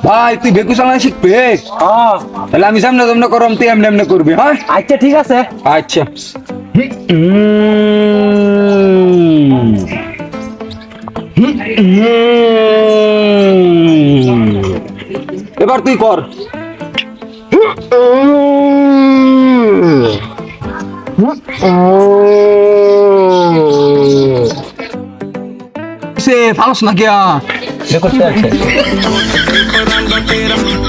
ভাই তুই বেকু চালানো শিখবে? হ্যাঁ তাহলে আমি সামনে সামনে করম, তুই এমনি এমনি করবি। হ্যাঁ আচ্ছা ঠিক আছে। আচ্ছা। এবার তুই কর। সে ফালস না কিয়া ये करते अच्छे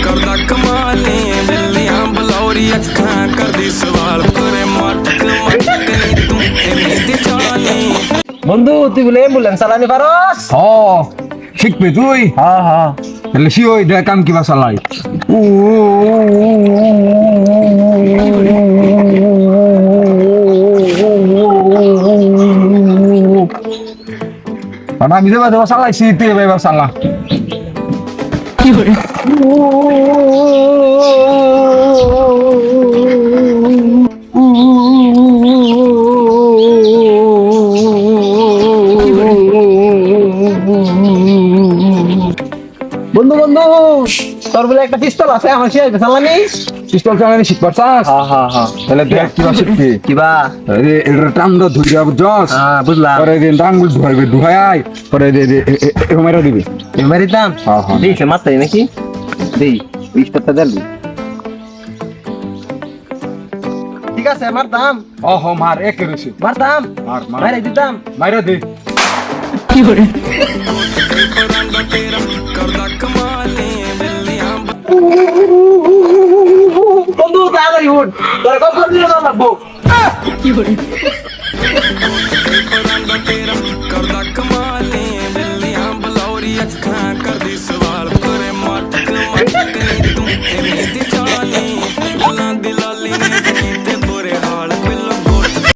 करदा कमाले बिल्लियां बलौरी अखां करदी सवाल करे मटक मटक नी तू एमदी चाली বন্ধু তুই বলে অ্যাম্বুলেন্স চালানি পারস? হ শিখবে তুই? হ্যাঁ হ্যাঁ তাহলে সি ওই দেখ কাম কিবা চালাই। আমি দেবা দেবা চালাইছি, তুই এবার চালা। বন্ধু বন্ধু তোর বলে একটা পিস্তল আছে, আমার সে চালানি? পিস্তল চালানি শিখবার চাস? হ্যাঁ হ্যাঁ হ্যাঁ তাহলে দেখ কিবা শিখবি। কিবা? এটা টান ধরে যাবো জস, হ্যাঁ বুঝলাম। পরে দিন আঙ্গুল ধরবে ধুয়াই, পরে মেরা দিবি। এবারে দাম হ্যাঁ, হ্যাঁ। দিয়েছে মাত্রাই নাকি? দেই পিস্তলটা দিবি। ঠিক আছে মার দাম, ওহ মার একে রয়েছে, মার দাম, মার মার মারে দিতাম। মাইরা দে। करदा कमाले बिल्लियां বন্ধু তাড়াতাড়ি উঠ, তোর কখন দিলে লাগবো।